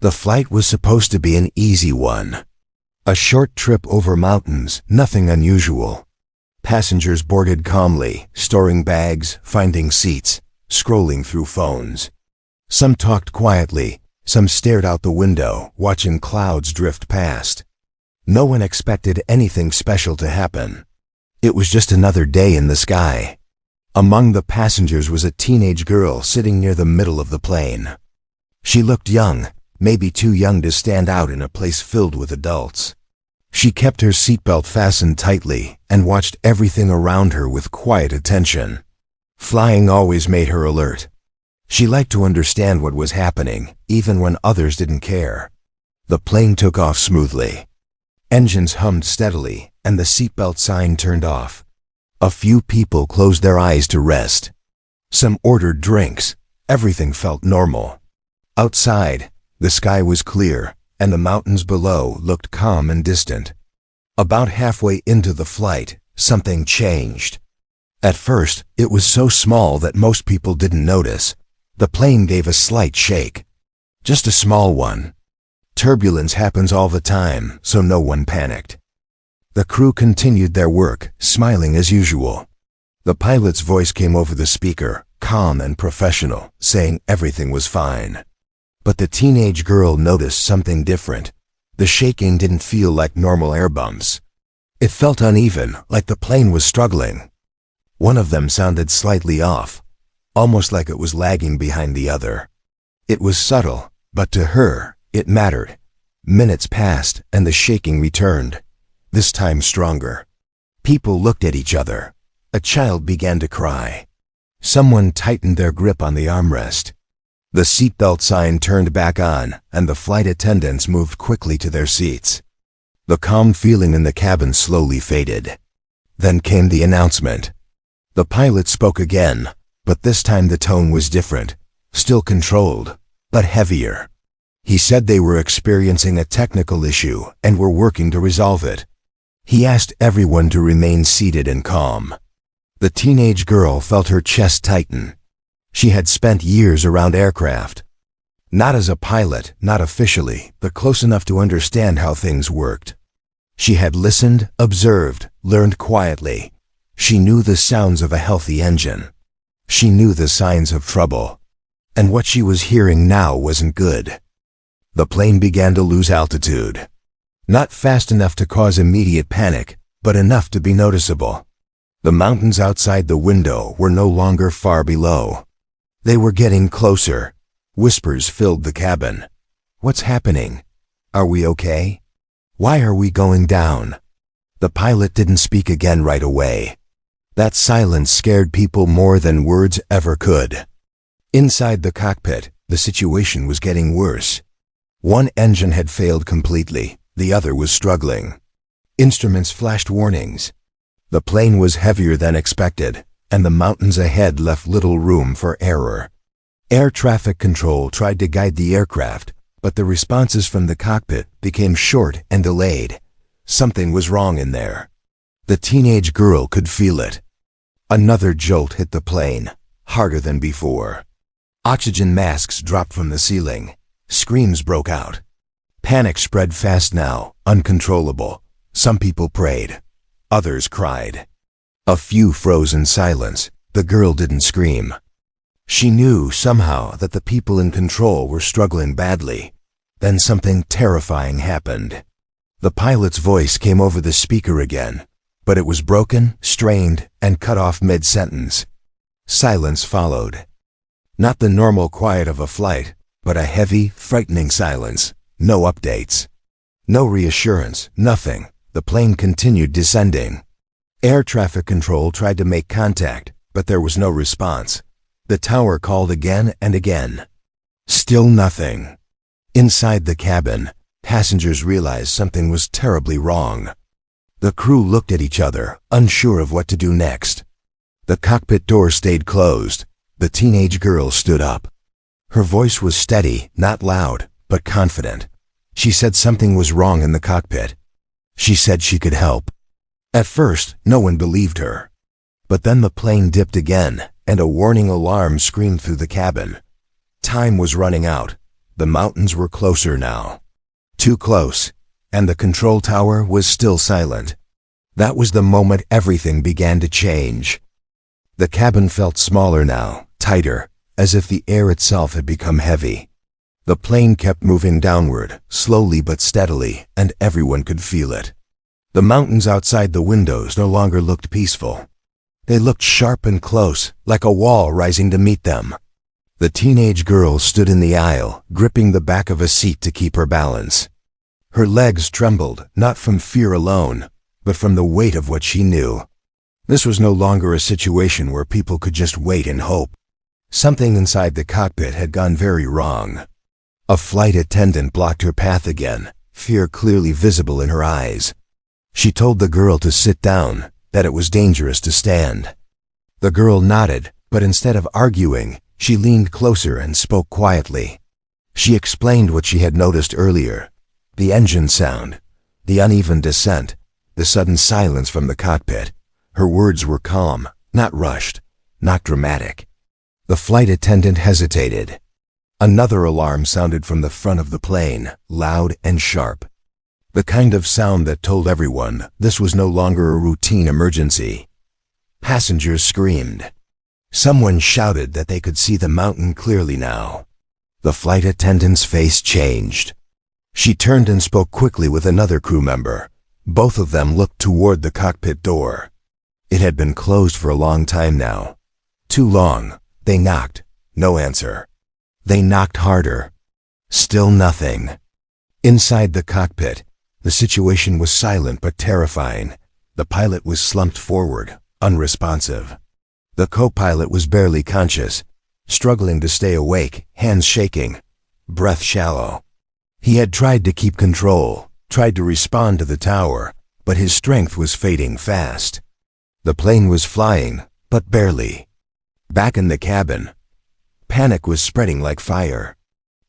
The flight was supposed to be an easy one. A short trip over mountains, nothing unusual. Passengers boarded calmly, storing bags, finding seats, scrolling through phones. Some talked quietly, some stared out the window, watching clouds drift past. No one expected anything special to happen. It was just another day in the sky. Among the passengers was a teenage girl sitting near the middle of the plane. She looked young, maybe too young to stand out in a place filled with adults. She kept her seatbelt fastened tightly and watched everything around her with quiet attention. Flying always made her alert. She liked to understand what was happening, even when others didn't care. The plane took off smoothly. Engines hummed steadily, and the seatbelt sign turned off. A few people closed their eyes to rest. Some ordered drinks. Everything felt normal. Outside, the sky was clear, and the mountains below looked calm and distant. About halfway into the flight, something changed. At first, it was so small that most people didn't notice. The plane gave a slight shake. Just a small one. Turbulence happens all the time, so no one panicked. The crew continued their work, smiling as usual. The pilot's voice came over the speaker, calm and professional, saying everything was fine. But the teenage girl noticed something different. The shaking didn't feel like normal air bumps. It felt uneven, like the plane was struggling. One of them sounded slightly off, almost like it was lagging behind the other. It was subtle, but to her, it mattered. Minutes passed, and the shaking returned, this time stronger. People looked at each other. A child began to cry. Someone tightened their grip on the armrest. The seatbelt sign turned back on, and the flight attendants moved quickly to their seats. The calm feeling in the cabin slowly faded. Then came the announcement. The pilot spoke again, but this time the tone was different, still controlled, but heavier. He said they were experiencing a technical issue and were working to resolve it. He asked everyone to remain seated and calm. The teenage girl felt her chest tighten. She had spent years around aircraft. Not as a pilot, not officially, but close enough to understand how things worked. She had listened, observed, learned quietly. She knew the sounds of a healthy engine. She knew the signs of trouble. And what she was hearing now wasn't good. The plane began to lose altitude. Not fast enough to cause immediate panic, but enough to be noticeable. The mountains outside the window were no longer far below. They were getting closer. Whispers filled the cabin. What's happening? Are we okay? Why are we going down? The pilot didn't speak again right away. That silence scared people more than words ever could. Inside the cockpit, the situation was getting worse. One engine had failed completely. The other was struggling. Instruments flashed warnings. The plane was heavier than expected, and the mountains ahead left little room for error. Air traffic control tried to guide the aircraft, but the responses from the cockpit became short and delayed. Something was wrong in there. The teenage girl could feel it. Another jolt hit the plane, harder than before. Oxygen masks dropped from the ceiling. Screams broke out. Panic spread fast now, uncontrollable. Some people prayed. Others cried. A few froze in silence. The girl didn't scream. She knew somehow that the people in control were struggling badly. Then something terrifying happened. The pilot's voice came over the speaker again, but it was broken, strained, and cut off mid-sentence. Silence followed. Not the normal quiet of a flight, but a heavy, frightening silence. No updates. No reassurance, nothing. The plane continued descending. Air traffic control tried to make contact, but there was no response. The tower called again and again. Still nothing. Inside the cabin, passengers realized something was terribly wrong. The crew looked at each other, unsure of what to do next. The cockpit door stayed closed. The teenage girl stood up. Her voice was steady, not loud, but confident. She said something was wrong in the cockpit. She said she could help. At first, no one believed her. But then the plane dipped again, and a warning alarm screamed through the cabin. Time was running out. The mountains were closer now. Too close, and the control tower was still silent. That was the moment everything began to change. The cabin felt smaller now, tighter, as if the air itself had become heavy. The plane kept moving downward, slowly but steadily, and everyone could feel it. The mountains outside the windows no longer looked peaceful. They looked sharp and close, like a wall rising to meet them. The teenage girl stood in the aisle, gripping the back of a seat to keep her balance. Her legs trembled, not from fear alone, but from the weight of what she knew. This was no longer a situation where people could just wait and hope. Something inside the cockpit had gone very wrong. A flight attendant blocked her path again, fear clearly visible in her eyes. She told the girl to sit down, that it was dangerous to stand. The girl nodded, but instead of arguing, she leaned closer and spoke quietly. She explained what she had noticed earlier: the engine sound, the uneven descent, the sudden silence from the cockpit. Her words were calm, not rushed, not dramatic. The flight attendant hesitated. Another alarm sounded from the front of the plane, loud and sharp. The kind of sound that told everyone this was no longer a routine emergency. Passengers screamed. Someone shouted that they could see the mountain clearly now. The flight attendant's face changed. She turned and spoke quickly with another crew member. Both of them looked toward the cockpit door. It had been closed for a long time now. Too long. They knocked. No answer. They knocked harder. Still nothing. Inside the cockpit, the situation was silent but terrifying. The pilot was slumped forward, unresponsive. The co-pilot was barely conscious, struggling to stay awake, hands shaking, breath shallow. He had tried to keep control, tried to respond to the tower, but his strength was fading fast. The plane was flying, but barely. Back in the cabin, panic was spreading like fire.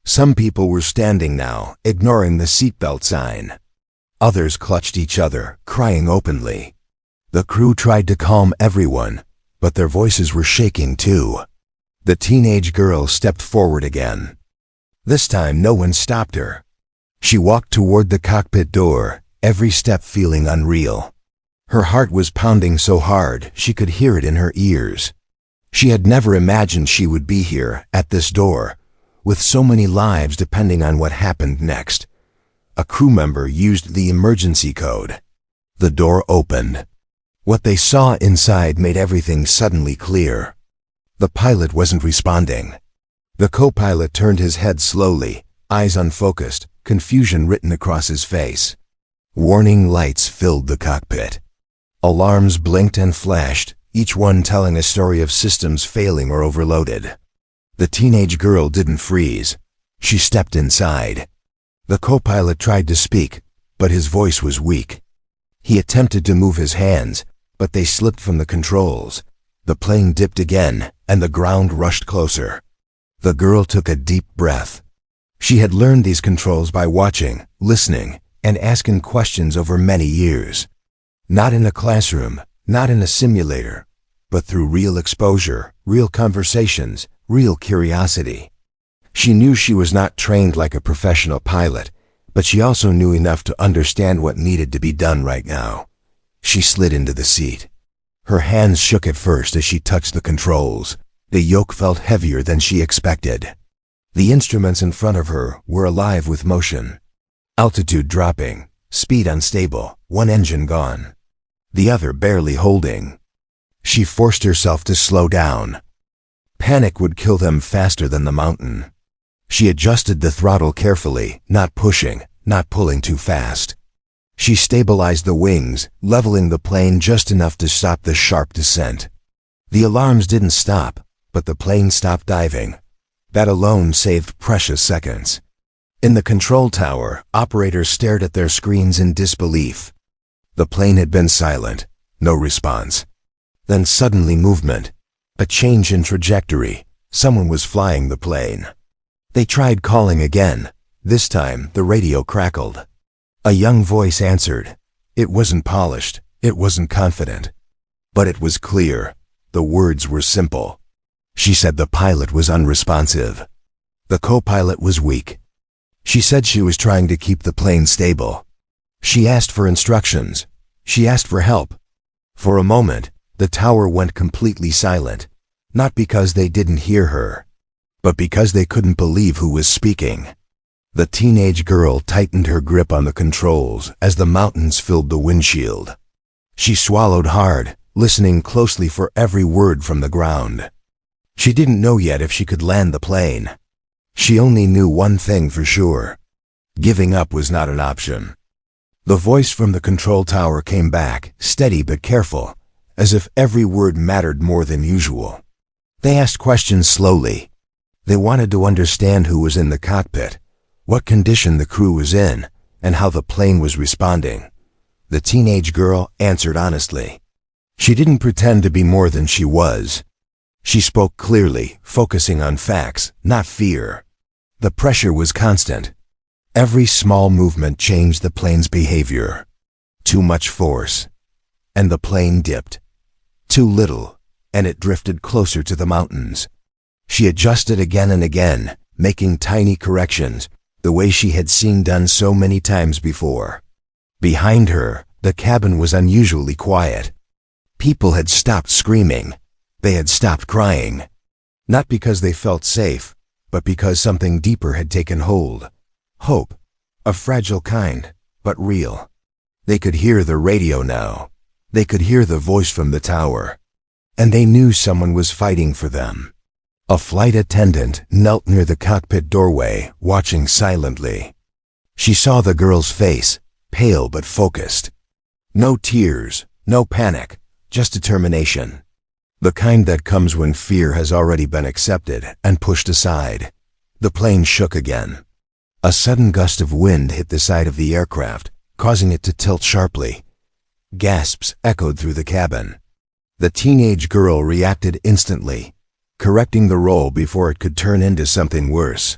Some people were standing now, ignoring the seatbelt sign. Others clutched each other, crying openly. The crew tried to calm everyone, but their voices were shaking too. The teenage girl stepped forward again. This time no one stopped her. She walked toward the cockpit door, every step feeling unreal. Her heart was pounding so hard she could hear it in her ears. She had never imagined she would be here, at this door, with so many lives depending on what happened next. A crew member used the emergency code. The door opened. What they saw inside made everything suddenly clear. The pilot wasn't responding. The co-pilot turned his head slowly, eyes unfocused, confusion written across his face. Warning lights filled the cockpit. Alarms blinked and flashed, each one telling a story of systems failing or overloaded. The teenage girl didn't freeze. She stepped inside. The co-pilot tried to speak, but his voice was weak. He attempted to move his hands, but they slipped from the controls. The plane dipped again, and the ground rushed closer. The girl took a deep breath. She had learned these controls by watching, listening, and asking questions over many years. Not in a classroom, not in a simulator, but through real exposure, real conversations, real curiosity. She knew she was not trained like a professional pilot, but she also knew enough to understand what needed to be done right now. She slid into the seat. Her hands shook at first as she touched the controls. The yoke felt heavier than she expected. The instruments in front of her were alive with motion. Altitude dropping, speed unstable, one engine gone, the other barely holding. She forced herself to slow down. Panic would kill them faster than the mountain. She adjusted the throttle carefully, not pushing, not pulling too fast. She stabilized the wings, leveling the plane just enough to stop the sharp descent. The alarms didn't stop, but the plane stopped diving. That alone saved precious seconds. In the control tower, operators stared at their screens in disbelief. The plane had been silent, no response. Then suddenly movement, a change in trajectory. Someone was flying the plane. They tried calling again. This time, the radio crackled. A young voice answered. It wasn't polished, it wasn't confident. But it was clear. The words were simple. She said the pilot was unresponsive. The co-pilot was weak, She said she was trying to keep the plane stable. She asked for instructions. She asked for help. For a moment, the tower went completely silent, not because they didn't hear her, but because they couldn't believe who was speaking. The teenage girl tightened her grip on the controls as the mountains filled the windshield. She swallowed hard, listening closely for every word from the ground. She didn't know yet if she could land the plane. She only knew one thing for sure. Giving up was not an option. The voice from the control tower came back, steady but careful, as if every word mattered more than usual. They asked questions slowly. They wanted to understand who was in the cockpit, what condition the crew was in, and how the plane was responding. The teenage girl answered honestly. She didn't pretend to be more than she was. She spoke clearly, focusing on facts, not fear. The pressure was constant. Every small movement changed the plane's behavior. Too much force, and the plane dipped. Too little, and it drifted closer to the mountains. She adjusted again and again, making tiny corrections, the way she had seen done so many times before. Behind her, the cabin was unusually quiet. People had stopped screaming. They had stopped crying. Not because they felt safe, but because something deeper had taken hold. Hope. A fragile kind, but real. They could hear the radio now. They could hear the voice from the tower. And they knew someone was fighting for them. A flight attendant knelt near the cockpit doorway, watching silently. She saw the girl's face, pale but focused. No tears, no panic, just determination. The kind that comes when fear has already been accepted and pushed aside. The plane shook again. A sudden gust of wind hit the side of the aircraft, causing it to tilt sharply. Gasps echoed through the cabin. The teenage girl reacted instantly, correcting the roll before it could turn into something worse.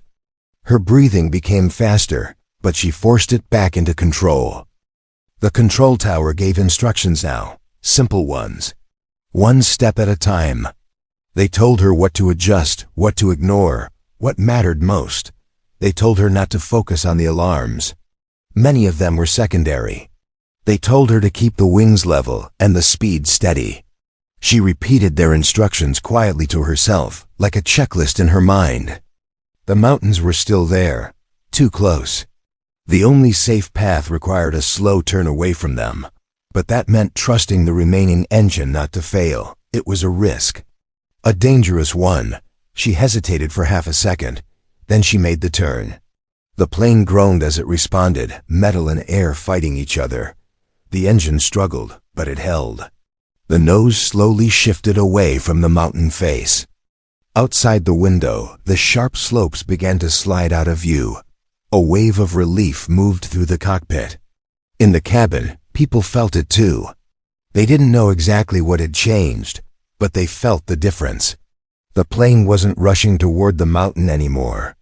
Her breathing became faster, but she forced it back into control. The control tower gave instructions now, simple ones. One step at a time. They told her what to adjust, what to ignore, what mattered most. They told her not to focus on the alarms. Many of them were secondary. They told her to keep the wings level and the speed steady. She repeated their instructions quietly to herself, like a checklist in her mind. The mountains were still there, too close. The only safe path required a slow turn away from them. But that meant trusting the remaining engine not to fail. It was a risk. A dangerous one. She hesitated for half a second. Then she made the turn. The plane groaned as it responded, metal and air fighting each other. The engine struggled, but it held. The nose slowly shifted away from the mountain face. Outside the window, the sharp slopes began to slide out of view. A wave of relief moved through the cockpit. In the cabin, people felt it too. They didn't know exactly what had changed, but they felt the difference. The plane wasn't rushing toward the mountain anymore.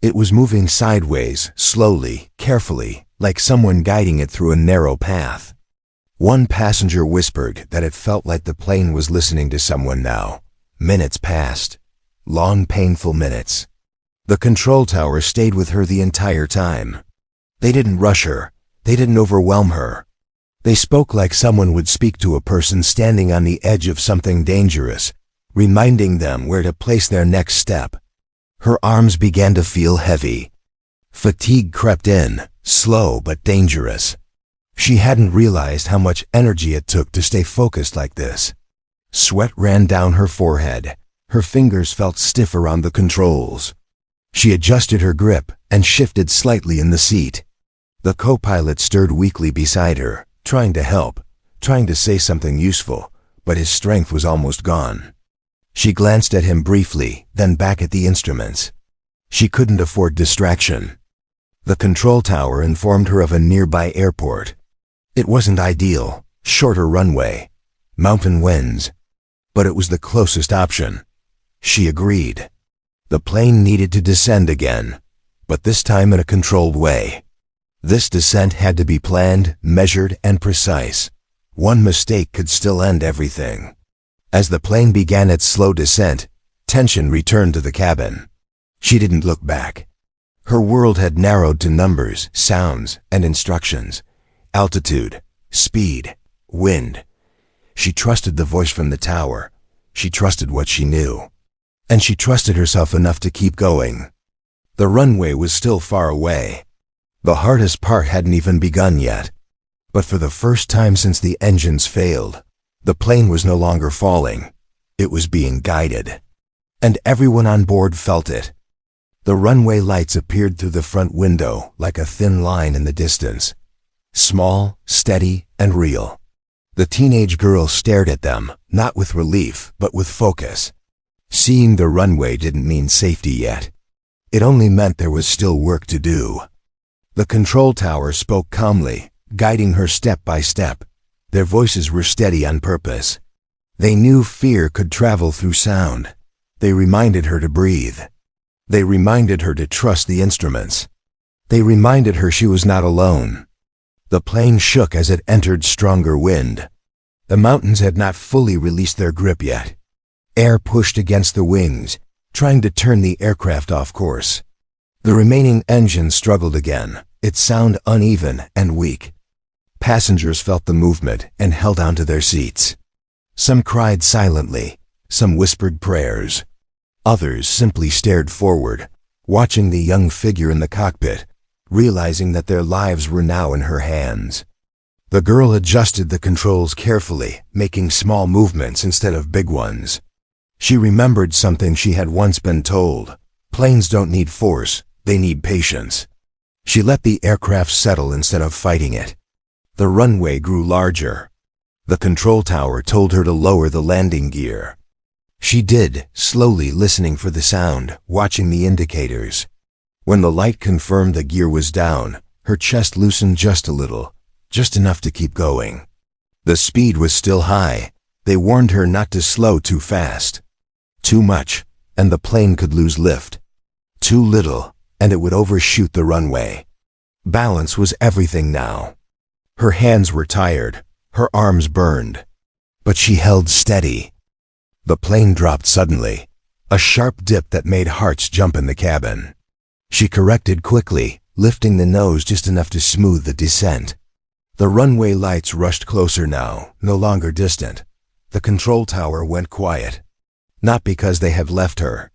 It was moving sideways, slowly, carefully, like someone guiding it through a narrow path. One passenger whispered that it felt like the plane was listening to someone now. Minutes passed. Long, painful minutes. The control tower stayed with her the entire time. They didn't rush her. They didn't overwhelm her. They spoke like someone would speak to a person standing on the edge of something dangerous, reminding them where to place their next step. Her arms began to feel heavy. Fatigue crept in, slow but dangerous. She hadn't realized how much energy it took to stay focused like this. Sweat ran down her forehead. Her fingers felt stiff around the controls. She adjusted her grip and shifted slightly in the seat. The co-pilot stirred weakly beside her, trying to help, trying to say something useful, but his strength was almost gone. She glanced at him briefly, then back at the instruments. She couldn't afford distraction. The control tower informed her of a nearby airport. It wasn't ideal, shorter runway, mountain winds, but it was the closest option. She agreed. The plane needed to descend again, but this time in a controlled way. This descent had to be planned, measured, and precise. One mistake could still end everything. As the plane began its slow descent, tension returned to the cabin. She didn't look back. Her world had narrowed to numbers, sounds, and instructions. Altitude, speed, wind. She trusted the voice from the tower. She trusted what she knew. And she trusted herself enough to keep going. The runway was still far away. The hardest part hadn't even begun yet. But for the first time since the engines failed, the plane was no longer falling. It was being guided. And everyone on board felt it. The runway lights appeared through the front window like a thin line in the distance. Small, steady, and real. The teenage girl stared at them, not with relief, but with focus. Seeing the runway didn't mean safety yet. It only meant there was still work to do. The control tower spoke calmly, guiding her step by step. Their voices were steady on purpose. They knew fear could travel through sound. They reminded her to breathe. They reminded her to trust the instruments. They reminded her she was not alone. The plane shook as it entered stronger wind. The mountains had not fully released their grip yet. Air pushed against the wings, trying to turn the aircraft off course. The remaining engine struggled again, its sound uneven and weak. Passengers felt the movement and held onto their seats. Some cried silently, some whispered prayers. Others simply stared forward, watching the young figure in the cockpit, realizing that their lives were now in her hands. The girl adjusted the controls carefully, making small movements instead of big ones. She remembered something she had once been told. Planes don't need force, they need patience. She let the aircraft settle instead of fighting it. The runway grew larger. The control tower told her to lower the landing gear. She did, slowly listening for the sound, watching the indicators. When the light confirmed the gear was down, her chest loosened just a little, just enough to keep going. The speed was still high. They warned her not to slow too fast. Too much, and the plane could lose lift. Too little, and it would overshoot the runway. Balance was everything now. Her hands were tired, her arms burned. But she held steady. The plane dropped suddenly, a sharp dip that made hearts jump in the cabin. She corrected quickly, lifting the nose just enough to smooth the descent. The runway lights rushed closer now, no longer distant. The control tower went quiet. Not because they had left her.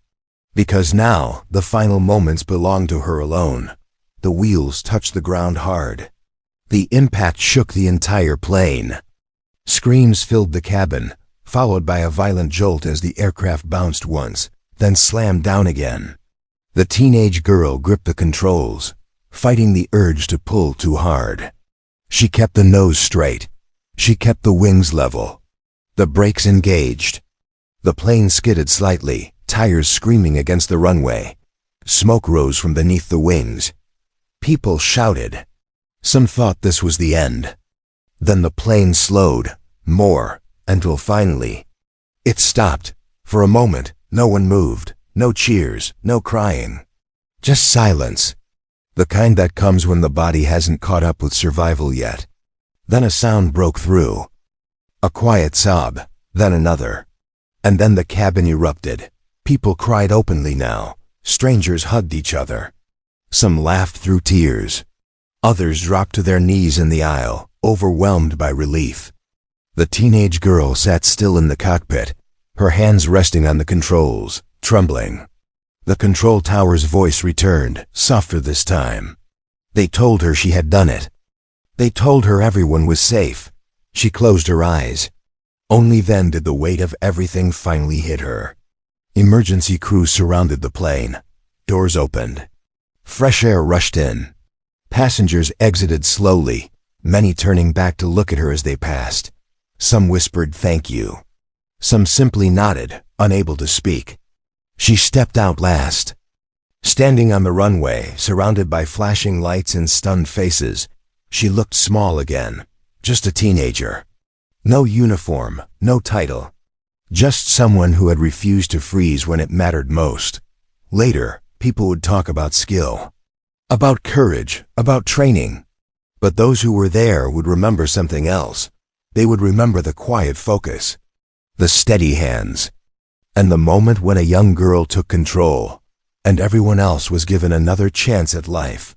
Because now, the final moments belonged to her alone. The wheels touched the ground hard. The impact shook the entire plane. Screams filled the cabin, followed by a violent jolt as the aircraft bounced once, then slammed down again. The teenage girl gripped the controls, fighting the urge to pull too hard. She kept the nose straight. She kept the wings level. The brakes engaged. The plane skidded slightly, tires screaming against the runway. Smoke rose from beneath the wings. People shouted. Some thought this was the end. Then the plane slowed, more, until finally, it stopped. For a moment, no one moved. No cheers, no crying. Just silence. The kind that comes when the body hasn't caught up with survival yet. Then a sound broke through. A quiet sob, then another. And then the cabin erupted. People cried openly now. Strangers hugged each other. Some laughed through tears. Others dropped to their knees in the aisle, overwhelmed by relief. The teenage girl sat still in the cockpit, her hands resting on the controls, trembling. The control tower's voice returned, softer this time. They told her she had done it. They told her everyone was safe. She closed her eyes. Only then did the weight of everything finally hit her. Emergency crews surrounded the plane. Doors opened. Fresh air rushed in. Passengers exited slowly, many turning back to look at her as they passed. Some whispered thank you. Some simply nodded, unable to speak. She stepped out last. Standing on the runway, surrounded by flashing lights and stunned faces, she looked small again, just a teenager. No uniform, no title. Just someone who had refused to freeze when it mattered most. Later, people would talk about skill, about courage, about training. But those who were there would remember something else. They would remember the quiet focus, the steady hands, and the moment when a young girl took control, and everyone else was given another chance at life.